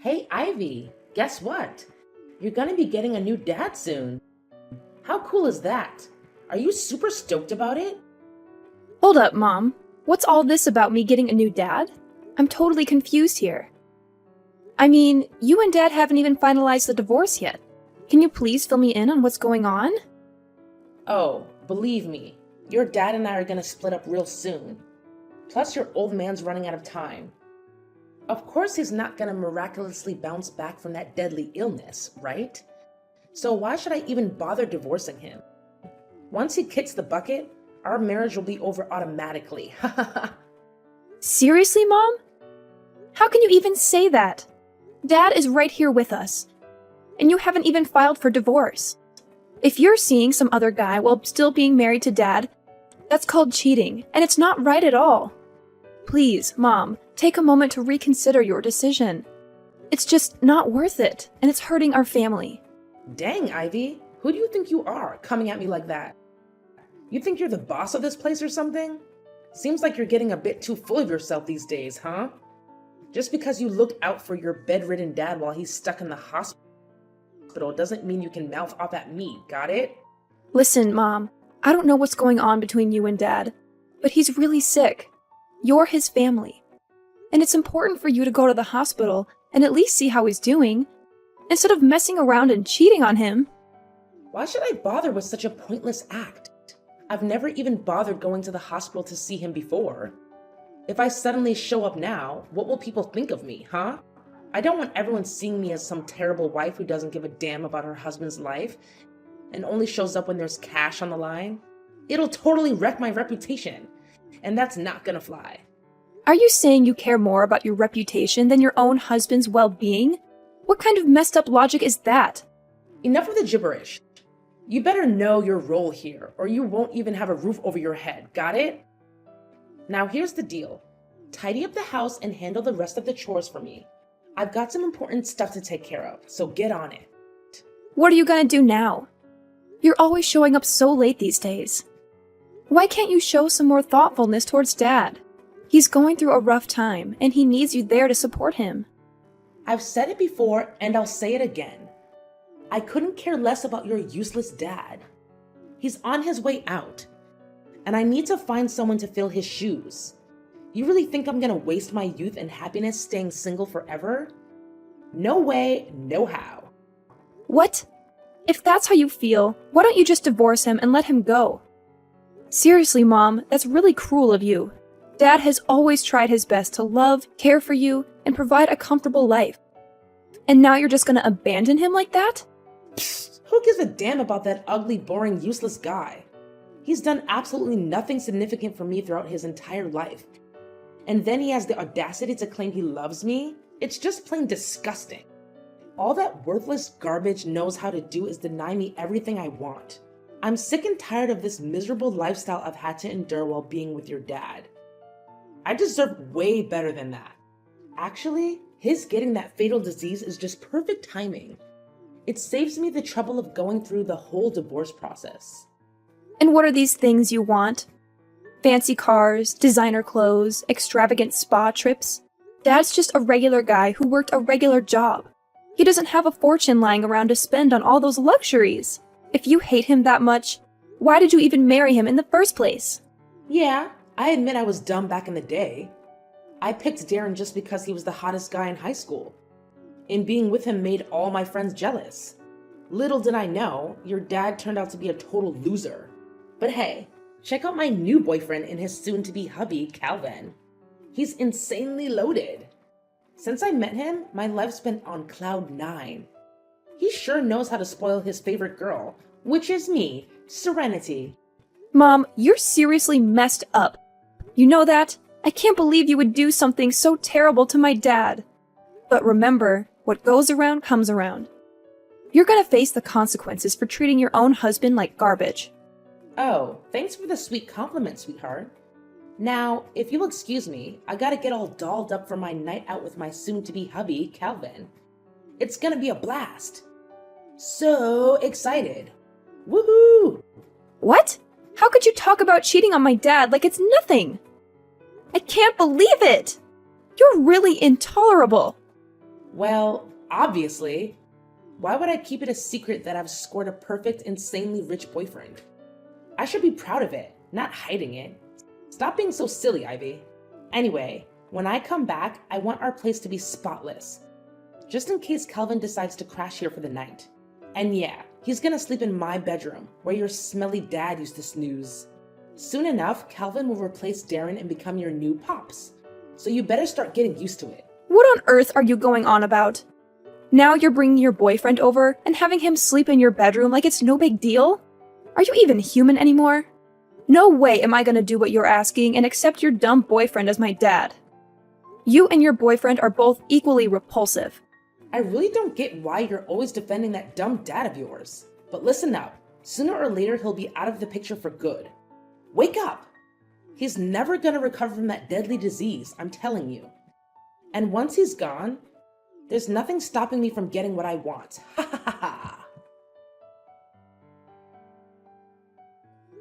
Hey, Ivy, guess what? You're gonna be getting a new dad soon. How cool is that? Are you super stoked about it? Hold up, Mom. What's all this about me getting a new dad? I'm totally confused here. I mean, you and Dad haven't even finalized the divorce yet. Can you please fill me in on what's going on? Oh, believe me, your dad and I are gonna split up real soon. Plus, your old man's running out of time. Of course, he's not gonna miraculously bounce back from that deadly illness, right? So, why should I even bother divorcing him? Once he kicks the bucket, our marriage will be over automatically. Seriously, Mom? How can you even say that? Dad is right here with us. And you haven't even filed for divorce. If you're seeing some other guy while still being married to Dad, that's called cheating, and it's not right at all. Please, Mom, take a moment to reconsider your decision. It's just not worth it, and it's hurting our family. Dang, Ivy, who do you think you are, coming at me like that? You think you're the boss of this place or something? Seems like you're getting a bit too full of yourself these days, huh? Just because you look out for your bedridden dad while he's stuck in the hospital doesn't mean you can mouth off at me, got it? Listen, Mom, I don't know what's going on between you and Dad, but he's really sick. You're his family. And it's important for you to go to the hospital and at least see how he's doing, instead of messing around and cheating on him. Why should I bother with such a pointless act? I've never even bothered going to the hospital to see him before. If I suddenly show up now, what will people think of me, huh? I don't want everyone seeing me as some terrible wife who doesn't give a damn about her husband's life and only shows up when there's cash on the line. It'll totally wreck my reputation, and that's not gonna fly. Are you saying you care more about your reputation than your own husband's well-being? What kind of messed up logic is that? Enough of the gibberish. You better know your role here, or you won't even have a roof over your head, got it? Now here's the deal. Tidy up the house and handle the rest of the chores for me. I've got some important stuff to take care of, so get on it. What are you gonna do now? You're always showing up so late these days. Why can't you show some more thoughtfulness towards Dad? He's going through a rough time, and he needs you there to support him. I've said it before, and I'll say it again. I couldn't care less about your useless dad. He's on his way out, and I need to find someone to fill his shoes. You really think I'm gonna waste my youth and happiness staying single forever? No way, no how. What? If that's how you feel, why don't you just divorce him and let him go? Seriously, Mom, that's really cruel of you. Dad has always tried his best to love, care for you, and provide a comfortable life. And now you're just gonna abandon him like that? Psst, who gives a damn about that ugly, boring, useless guy? He's done absolutely nothing significant for me throughout his entire life. And then he has the audacity to claim he loves me? It's just plain disgusting. All that worthless garbage knows how to do is deny me everything I want. I'm sick and tired of this miserable lifestyle I've had to endure while being with your dad. I deserve way better than that. Actually, his getting that fatal disease is just perfect timing. It saves me the trouble of going through the whole divorce process. And what are these things you want? Fancy cars, designer clothes, extravagant spa trips? Dad's just a regular guy who worked a regular job. He doesn't have a fortune lying around to spend on all those luxuries. If you hate him that much, why did you even marry him in the first place? Yeah, I admit I was dumb back in the day. I picked Darren just because he was the hottest guy in high school. And being with him made all my friends jealous. Little did I know, your dad turned out to be a total loser. But hey, check out my new boyfriend and his soon-to-be hubby, Calvin. He's insanely loaded. Since I met him, my life's been on cloud 9. He sure knows how to spoil his favorite girl, which is me, Serenity. Mom, you're seriously messed up. You know that? I can't believe you would do something so terrible to my dad. But remember, what goes around comes around. You're gonna face the consequences for treating your own husband like garbage. Oh, thanks for the sweet compliment, sweetheart. Now, if you'll excuse me, I gotta get all dolled up for my night out with my soon-to-be hubby, Calvin. It's gonna be a blast. So excited. Woohoo! What? How could you talk about cheating on my dad like it's nothing? I can't believe it! You're really intolerable. Well, obviously. Why would I keep it a secret that I've scored a perfect, insanely rich boyfriend? I should be proud of it, not hiding it. Stop being so silly, Ivy. Anyway, when I come back, I want our place to be spotless. Just in case Calvin decides to crash here for the night. And yeah, he's gonna sleep in my bedroom, where your smelly dad used to snooze. Soon enough, Calvin will replace Darren and become your new pops. So you better start getting used to it. What on earth are you going on about? Now you're bringing your boyfriend over and having him sleep in your bedroom like it's no big deal? Are you even human anymore? No way am I gonna do what you're asking and accept your dumb boyfriend as my dad. You and your boyfriend are both equally repulsive. I really don't get why you're always defending that dumb dad of yours. But listen up, sooner or later he'll be out of the picture for good. Wake up! He's never gonna recover from that deadly disease, I'm telling you. And once he's gone, there's nothing stopping me from getting what I want. Ha ha ha ha!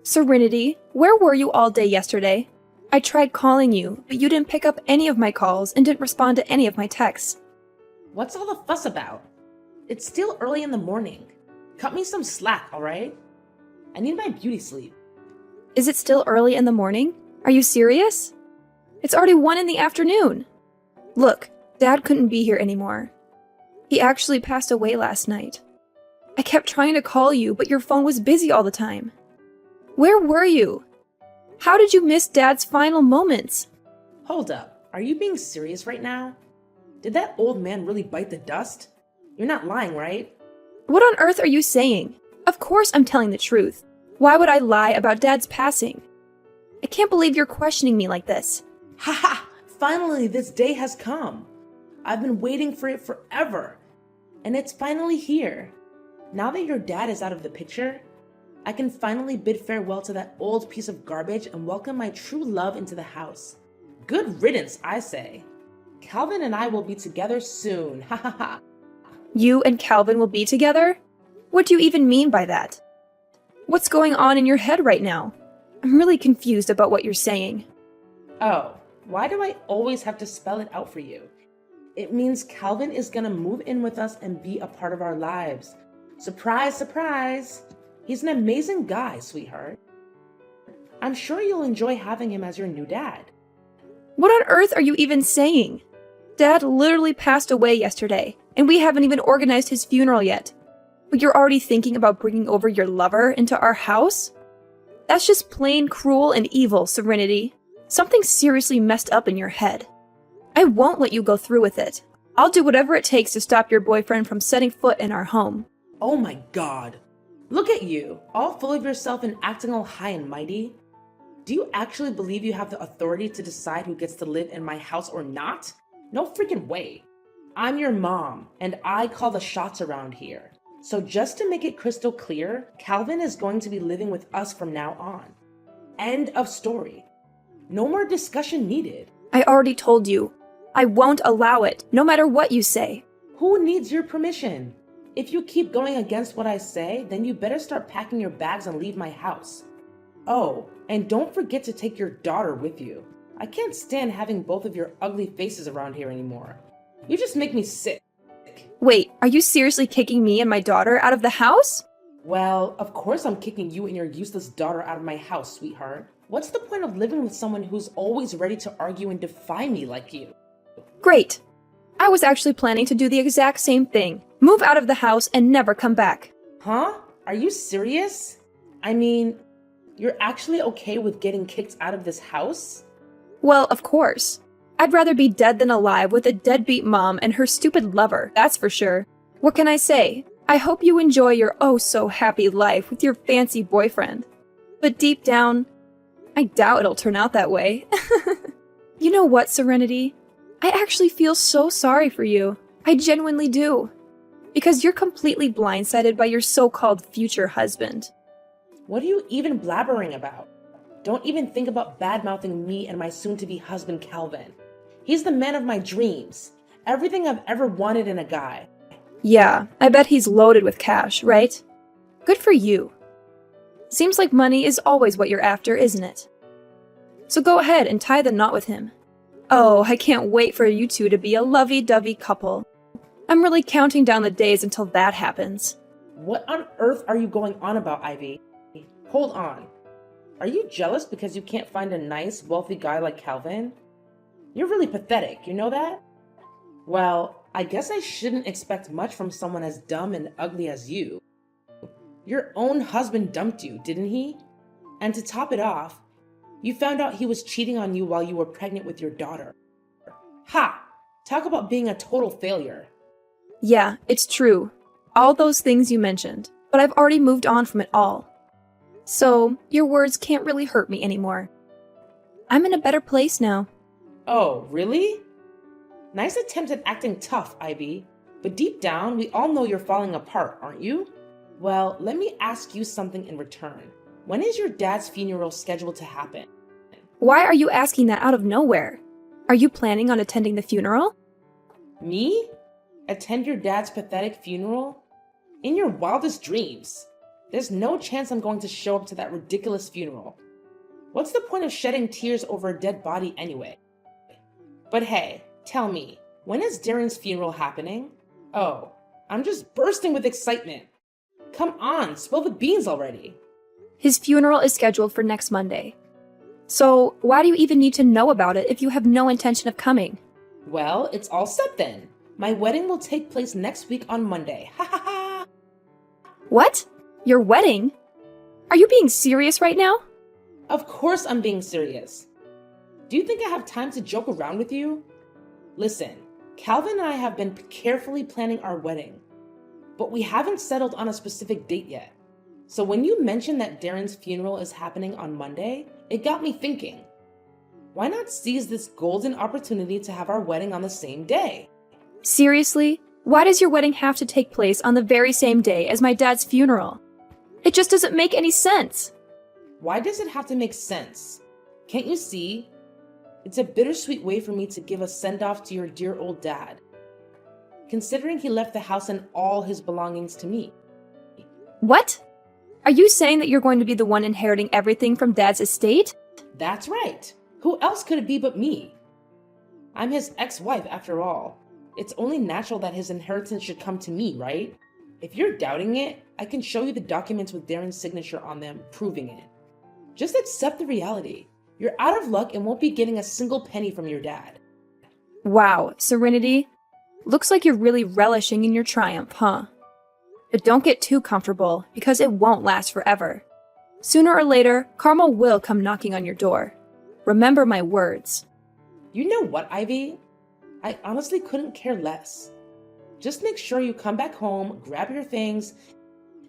Serenity, where were you all day yesterday? I tried calling you, but you didn't pick up any of my calls and didn't respond to any of my texts. What's all the fuss about? It's still early in the morning. Cut me some slack, alright? I need my beauty sleep. Is it still early in the morning? Are you serious? It's already 1 in the afternoon. Look, Dad couldn't be here anymore. He actually passed away last night. I kept trying to call you, but your phone was busy all the time. Where were you? How did you miss Dad's final moments? Hold up, are you being serious right now? Did that old man really bite the dust? You're not lying, right? What on earth are you saying? Of course I'm telling the truth. Why would I lie about Dad's passing? I can't believe you're questioning me like this. Ha ha! Finally, this day has come. I've been waiting for it forever. And it's finally here. Now that your dad is out of the picture, I can finally bid farewell to that old piece of garbage and welcome my true love into the house. Good riddance, I say. Calvin and I will be together soon. Ha ha ha. You and Calvin will be together? What do you even mean by that? What's going on in your head right now? I'm really confused about what you're saying. Oh, why do I always have to spell it out for you? It means Calvin is gonna move in with us and be a part of our lives. Surprise, surprise! He's an amazing guy, sweetheart. I'm sure you'll enjoy having him as your new dad. What on earth are you even saying? Dad literally passed away yesterday, and we haven't even organized his funeral yet. But you're already thinking about bringing over your lover into our house? That's just plain cruel and evil, Serenity. Something seriously messed up in your head. I won't let you go through with it. I'll do whatever it takes to stop your boyfriend from setting foot in our home. Oh my god. Look at you, all full of yourself and acting all high and mighty. Do you actually believe you have the authority to decide who gets to live in my house or not? No freaking way. I'm your mom, and I call the shots around here. So just to make it crystal clear, Calvin is going to be living with us from now on. End of story. No more discussion needed. I already told you. I won't allow it, no matter what you say. Who needs your permission? If you keep going against what I say, then you better start packing your bags and leave my house. Oh, and don't forget to take your daughter with you. I can't stand having both of your ugly faces around here anymore. You just make me sick. Wait, are you seriously kicking me and my daughter out of the house? Well, of course I'm kicking you and your useless daughter out of my house, sweetheart. What's the point of living with someone who's always ready to argue and defy me like you? Great. I was actually planning to do the exact same thing. Move out of the house and never come back. Huh? Are you serious? I mean, you're actually okay with getting kicked out of this house? Well, of course. I'd rather be dead than alive with a deadbeat mom and her stupid lover, that's for sure. What can I say? I hope you enjoy your oh-so-happy life with your fancy boyfriend. But deep down, I doubt it'll turn out that way. You know what, Serenity? I actually feel so sorry for you. I genuinely do. Because you're completely blindsided by your so-called future husband. What are you even blabbering about? Don't even think about bad-mouthing me and my soon-to-be husband, Calvin. He's the man of my dreams. Everything I've ever wanted in a guy. Yeah, I bet he's loaded with cash, right? Good for you. Seems like money is always what you're after, isn't it? So go ahead and tie the knot with him. Oh, I can't wait for you two to be a lovey-dovey couple. I'm really counting down the days until that happens. What on earth are you going on about, Ivy? Hold on. Are you jealous because you can't find a nice, wealthy guy like Calvin? You're really pathetic, you know that? Well, I guess I shouldn't expect much from someone as dumb and ugly as you. Your own husband dumped you, didn't he? And to top it off, you found out he was cheating on you while you were pregnant with your daughter. Ha! Talk about being a total failure. Yeah, it's true. All those things you mentioned, but I've already moved on from it all. So, your words can't really hurt me anymore. I'm in a better place now. Oh, really? Nice attempt at acting tough, Ivy. But deep down, we all know you're falling apart, aren't you? Well, let me ask you something in return. When is your dad's funeral scheduled to happen? Why are you asking that out of nowhere? Are you planning on attending the funeral? Me? Attend your dad's pathetic funeral? In your wildest dreams. There's no chance I'm going to show up to that ridiculous funeral. What's the point of shedding tears over a dead body anyway? But hey, tell me, when is Darren's funeral happening? Oh, I'm just bursting with excitement. Come on, spill the beans already. His funeral is scheduled for next Monday. So, why do you even need to know about it if you have no intention of coming? Well, it's all set then. My wedding will take place next week on Monday. Ha ha ha! What? Your wedding? Are you being serious right now? Of course I'm being serious. Do you think I have time to joke around with you? Listen, Calvin and I have been carefully planning our wedding, but we haven't settled on a specific date yet. So when you mentioned that Darren's funeral is happening on Monday, it got me thinking. Why not seize this golden opportunity to have our wedding on the same day? Seriously? Why does your wedding have to take place on the very same day as my dad's funeral? It just doesn't make any sense. Why does it have to make sense? Can't you see? It's a bittersweet way for me to give a send-off to your dear old dad, considering he left the house and all his belongings to me. What? Are you saying that you're going to be the one inheriting everything from Dad's estate? That's right. Who else could it be but me? I'm his ex-wife after all. It's only natural that his inheritance should come to me, right? If you're doubting it, I can show you the documents with Darren's signature on them proving it. Just accept the reality. You're out of luck and won't be getting a single penny from your dad. Wow, Serenity. Looks like you're really relishing in your triumph, huh? But don't get too comfortable, because it won't last forever. Sooner or later, Karma will come knocking on your door. Remember my words. You know what, Ivy? I honestly couldn't care less. Just make sure you come back home, grab your things,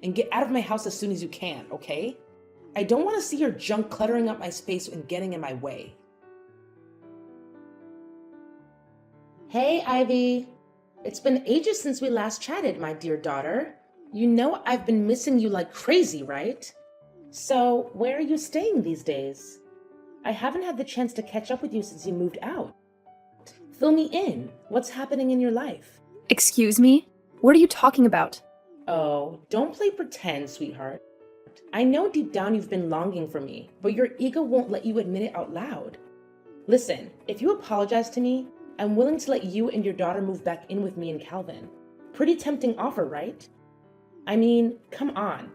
and get out of my house as soon as you can, okay? I don't want to see your junk cluttering up my space and getting in my way. Hey, Ivy. It's been ages since we last chatted, my dear daughter. You know I've been missing you like crazy, right? So, where are you staying these days? I haven't had the chance to catch up with you since you moved out. Fill me in. What's happening in your life? Excuse me? What are you talking about? Oh, don't play pretend, sweetheart. I know deep down you've been longing for me, but your ego won't let you admit it out loud. Listen, if you apologize to me, I'm willing to let you and your daughter move back in with me and Calvin. Pretty tempting offer, right? I mean, come on.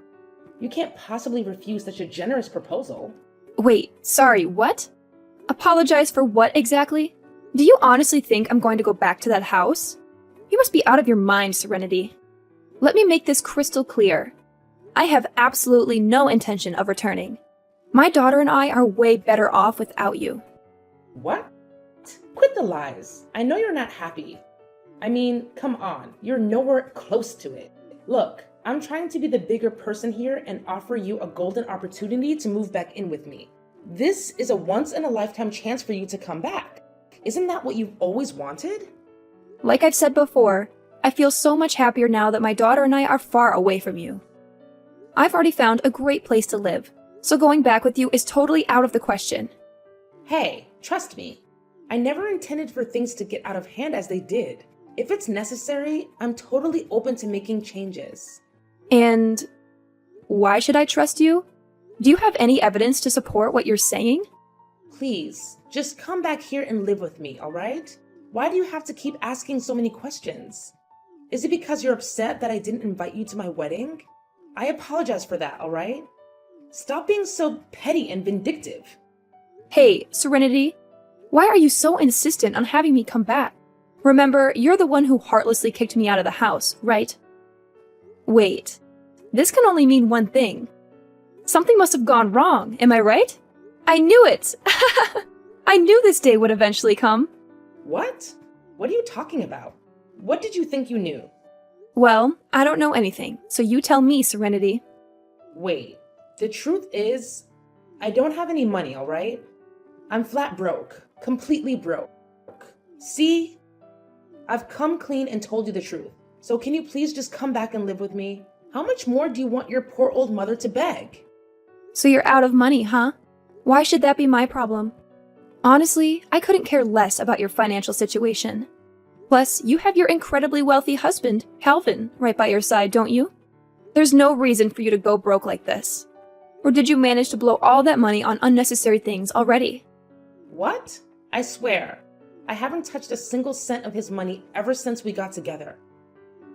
You can't possibly refuse such a generous proposal. Wait, sorry, what? Apologize for what exactly? Do you honestly think I'm going to go back to that house? You must be out of your mind, Serenity. Let me make this crystal clear. I have absolutely no intention of returning. My daughter and I are way better off without you. What? Quit the lies. I know you're not happy. I mean, come on, you're nowhere close to it. Look, I'm trying to be the bigger person here and offer you a golden opportunity to move back in with me. This is a once-in-a-lifetime chance for you to come back. Isn't that what you've always wanted? Like I've said before, I feel so much happier now that my daughter and I are far away from you. I've already found a great place to live, so going back with you is totally out of the question. Hey, trust me. I never intended for things to get out of hand as they did. If it's necessary, I'm totally open to making changes. And why should I trust you? Do you have any evidence to support what you're saying? Please, just come back here and live with me, alright? Why do you have to keep asking so many questions? Is it because you're upset that I didn't invite you to my wedding? I apologize for that, alright? Stop being so petty and vindictive. Hey, Serenity, why are you so insistent on having me come back? Remember, you're the one who heartlessly kicked me out of the house, right? Wait, this can only mean one thing. Something must have gone wrong, am I right? I knew it! I knew this day would eventually come. What? What are you talking about? What did you think you knew? Well, I don't know anything, so you tell me, Serenity. Wait, the truth is, I don't have any money, alright? I'm flat broke. Completely broke. See? I've come clean and told you the truth. So can you please just come back and live with me? How much more do you want your poor old mother to beg? So you're out of money, huh? Why should that be my problem? Honestly, I couldn't care less about your financial situation. Plus, you have your incredibly wealthy husband, Calvin, right by your side, don't you? There's no reason for you to go broke like this. Or did you manage to blow all that money on unnecessary things already? What? I swear, I haven't touched a single cent of his money ever since we got together.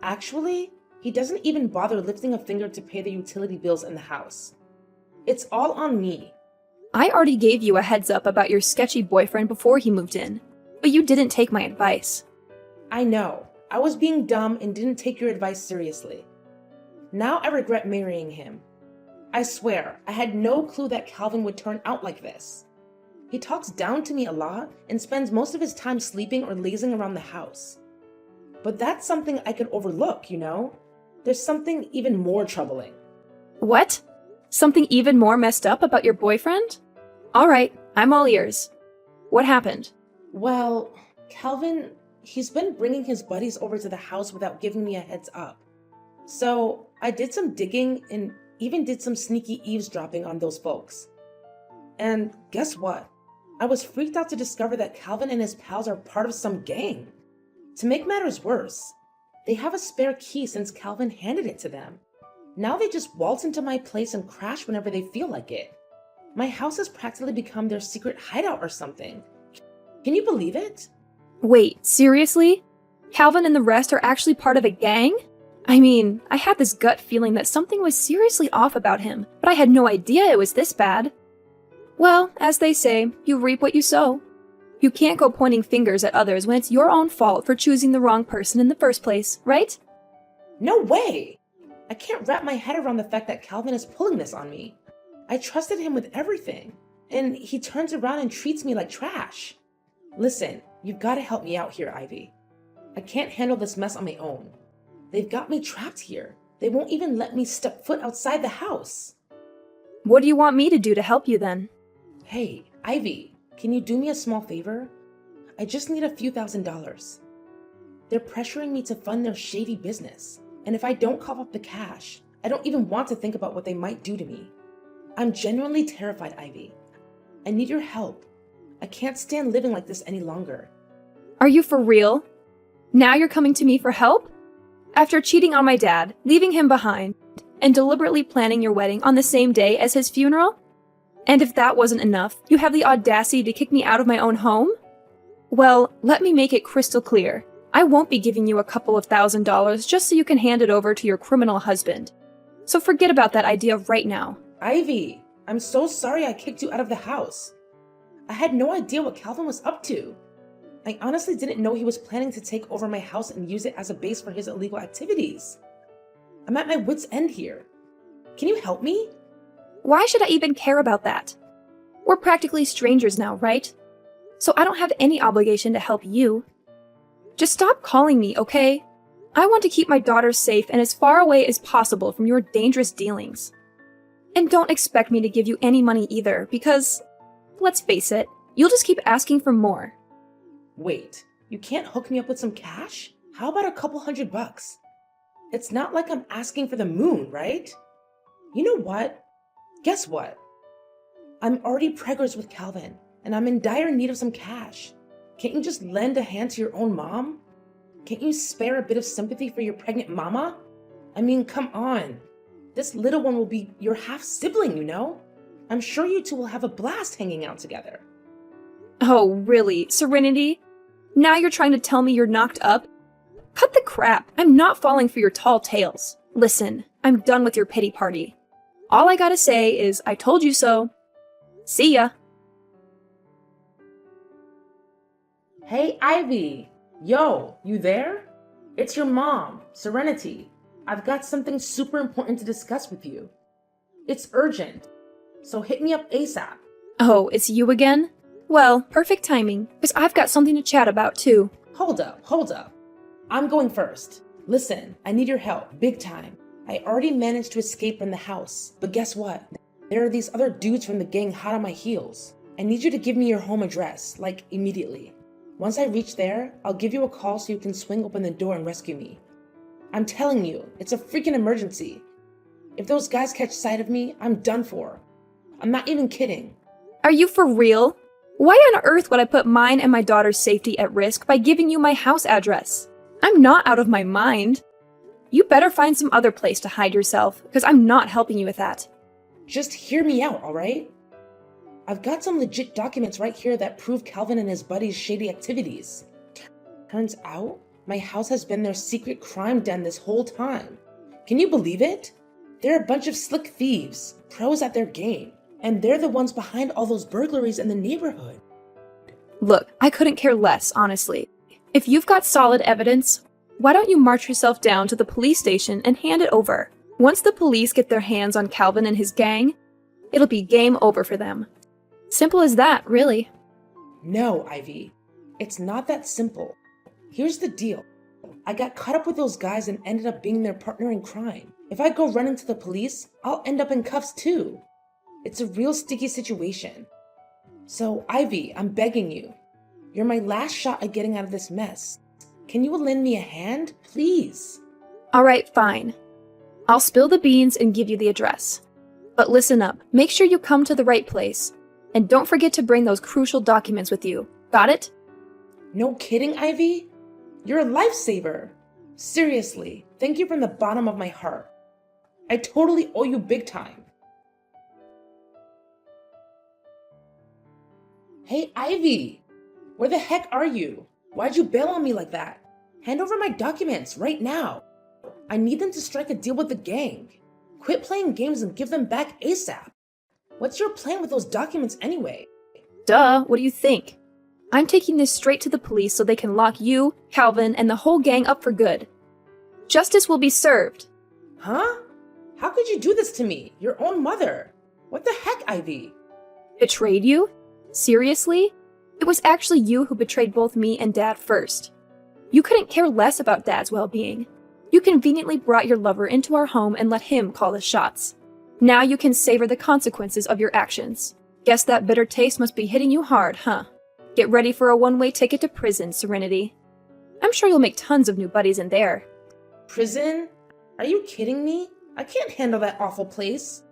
Actually, he doesn't even bother lifting a finger to pay the utility bills in the house. It's all on me. I already gave you a heads up about your sketchy boyfriend before he moved in, but you didn't take my advice. I know. I was being dumb and didn't take your advice seriously. Now I regret marrying him. I swear, I had no clue that Calvin would turn out like this. He talks down to me a lot and spends most of his time sleeping or lazing around the house. But that's something I could overlook, you know? There's something even more troubling. What? Something even more messed up about your boyfriend? Alright, I'm all ears. What happened? Well, Calvin, he's been bringing his buddies over to the house without giving me a heads up. So I did some digging and even did some sneaky eavesdropping on those folks. And guess what? I was freaked out to discover that Calvin and his pals are part of some gang. To make matters worse, they have a spare key since Calvin handed it to them. Now they just waltz into my place and crash whenever they feel like it. My house has practically become their secret hideout or something. Can you believe it? Wait, seriously? Calvin and the rest are actually part of a gang? I mean, I had this gut feeling that something was seriously off about him, but I had no idea it was this bad. Well, as they say, you reap what you sow. You can't go pointing fingers at others when it's your own fault for choosing the wrong person in the first place, right? No way! I can't wrap my head around the fact that Calvin is pulling this on me. I trusted him with everything, and he turns around and treats me like trash. Listen, you've got to help me out here, Ivy. I can't handle this mess on my own. They've got me trapped here. They won't even let me step foot outside the house. What do you want me to do to help you then? Hey, Ivy, can you do me a small favor? I just need a few $1,000s. They're pressuring me to fund their shady business, and if I don't cough up the cash, I don't even want to think about what they might do to me. I'm genuinely terrified, Ivy. I need your help. I can't stand living like this any longer. Are you for real? Now you're coming to me for help? After cheating on my dad, leaving him behind, and deliberately planning your wedding on the same day as his funeral? And if that wasn't enough, you have the audacity to kick me out of my own home? Well, let me make it crystal clear. I won't be giving you a couple of $1,000s just so you can hand it over to your criminal husband. So forget about that idea right now. Ivy, I'm so sorry I kicked you out of the house. I had no idea what Calvin was up to. I honestly didn't know he was planning to take over my house and use it as a base for his illegal activities. I'm at my wit's end here. Can you help me? Why should I even care about that? We're practically strangers now, right? So I don't have any obligation to help you. Just stop calling me, okay? I want to keep my daughter safe and as far away as possible from your dangerous dealings. And don't expect me to give you any money either, because, let's face it, you'll just keep asking for more. Wait, you can't hook me up with some cash? How about a couple $100? It's not like I'm asking for the moon, right? You know what? Guess what? I'm already preggers with Calvin, and I'm in dire need of some cash. Can't you just lend a hand to your own mom? Can't you spare a bit of sympathy for your pregnant mama? I mean, come on. This little one will be your half-sibling, you know? I'm sure you two will have a blast hanging out together. Oh, really? Serenity? Now you're trying to tell me you're knocked up? Cut the crap. I'm not falling for your tall tales. Listen, I'm done with your pity party. All I gotta say is, I told you so. See ya. Hey, Ivy! Yo, you there? It's your mom, Serenity. I've got something super important to discuss with you. It's urgent, so hit me up ASAP. Oh, it's you again? Well, perfect timing, because I've got something to chat about too. Hold up. I'm going first. Listen, I need your help, big time. I already managed to escape from the house, but guess what? There are these other dudes from the gang hot on my heels. I need you to give me your home address, like immediately. Once I reach there, I'll give you a call so you can swing open the door and rescue me. I'm telling you, it's a freaking emergency. If those guys catch sight of me, I'm done for. I'm not even kidding. Are you for real? Why on earth would I put mine and my daughter's safety at risk by giving you my house address? I'm not out of my mind. You better find some other place to hide yourself, because I'm not helping you with that. Just hear me out, alright? I've got some legit documents right here that prove Calvin and his buddies' shady activities. Turns out, my house has been their secret crime den this whole time. Can you believe it? They're a bunch of slick thieves, pros at their game, and they're the ones behind all those burglaries in the neighborhood. Look, I couldn't care less, honestly. If you've got solid evidence, why don't you march yourself down to the police station and hand it over? Once the police get their hands on Calvin and his gang, it'll be game over for them. Simple as that, really. No, Ivy. It's not that simple. Here's the deal. I got caught up with those guys and ended up being their partner in crime. If I go running to the police, I'll end up in cuffs too. It's a real sticky situation. So, Ivy, I'm begging you. You're my last shot at getting out of this mess. Can you lend me a hand, please? Alright, fine. I'll spill the beans and give you the address. But listen up, make sure you come to the right place. And don't forget to bring those crucial documents with you. Got it? No kidding, Ivy? You're a lifesaver. Seriously, thank you from the bottom of my heart. I totally owe you big time. Hey, Ivy! Where the heck are you? Why'd you bail on me like that? Hand over my documents right now. I need them to strike a deal with the gang. Quit playing games and give them back ASAP. What's your plan with those documents anyway? Duh, what do you think? I'm taking this straight to the police so they can lock you, Calvin, and the whole gang up for good. Justice will be served. Huh? How could you do this to me, your own mother? What the heck, Ivy? Betrayed you? Seriously? It was actually you who betrayed both me and Dad first. You couldn't care less about Dad's well-being. You conveniently brought your lover into our home and let him call the shots. Now you can savor the consequences of your actions. Guess that bitter taste must be hitting you hard, huh? Get ready for a one-way ticket to prison, Serenity. I'm sure you'll make tons of new buddies in there. Prison? Are you kidding me? I can't handle that awful place.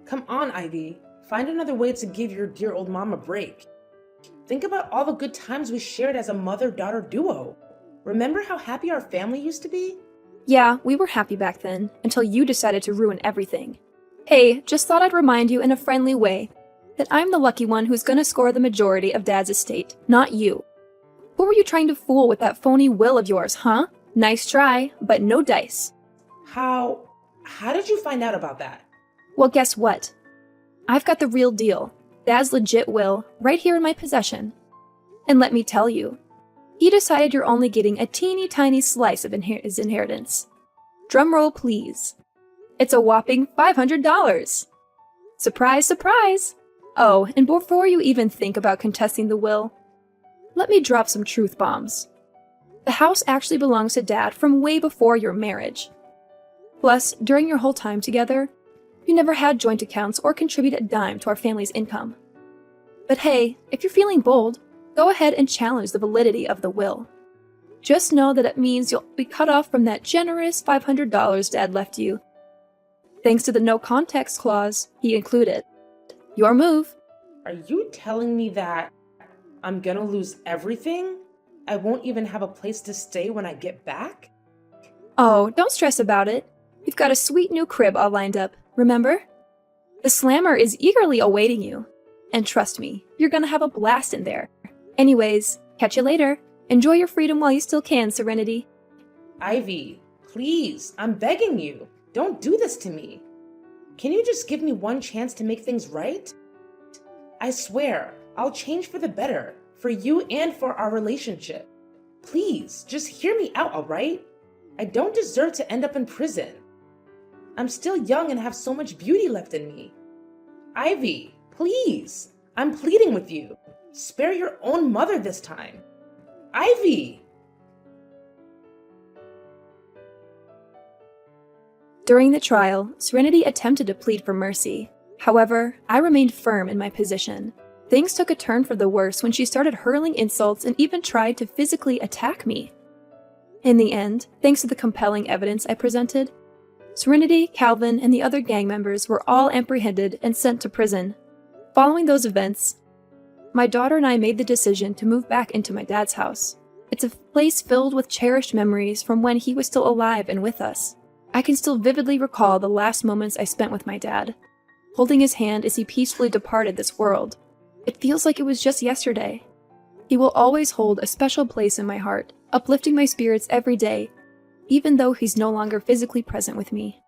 Come on, Ivy. Find another way to give your dear old mom a break. Think about all the good times we shared as a mother-daughter duo. Remember how happy our family used to be? Yeah, we were happy back then, until you decided to ruin everything. Hey, just thought I'd remind you in a friendly way that I'm the lucky one who's gonna score the majority of Dad's estate, not you. Who were you trying to fool with that phony will of yours, huh? Nice try, but no dice. How did you find out about that? Well, guess what? I've got the real deal. Dad's legit will, right here in my possession. And let me tell you, he decided you're only getting a teeny tiny slice of his inheritance. Drumroll, please. It's a whopping $500. Surprise, surprise! Oh, and before you even think about contesting the will, let me drop some truth bombs. The house actually belongs to Dad from way before your marriage. Plus, during your whole time together, you never had joint accounts or contributed a dime to our family's income. But hey, if you're feeling bold, go ahead and challenge the validity of the will. Just know that it means you'll be cut off from that generous $500 Dad left you. Thanks to the no context clause he included. Your move. Are you telling me that I'm gonna lose everything? I won't even have a place to stay when I get back? Oh, don't stress about it. We've got a sweet new crib all lined up, remember? The Slammer is eagerly awaiting you. And trust me, you're gonna have a blast in there. Anyways, catch you later. Enjoy your freedom while you still can, Serenity. Ivy, please, I'm begging you. Don't do this to me. Can you just give me one chance to make things right? I swear, I'll change for the better, for you and for our relationship. Please, just hear me out, alright? I don't deserve to end up in prison. I'm still young and have so much beauty left in me. Ivy, please, I'm pleading with you. Spare your own mother this time. Ivy! During the trial, Serenity attempted to plead for mercy. However, I remained firm in my position. Things took a turn for the worse when she started hurling insults and even tried to physically attack me. In the end, thanks to the compelling evidence I presented, Serenity, Calvin, and the other gang members were all apprehended and sent to prison. Following those events, my daughter and I made the decision to move back into my dad's house. It's a place filled with cherished memories from when he was still alive and with us. I can still vividly recall the last moments I spent with my dad, holding his hand as he peacefully departed this world. It feels like it was just yesterday. He will always hold a special place in my heart, uplifting my spirits every day, even though he's no longer physically present with me.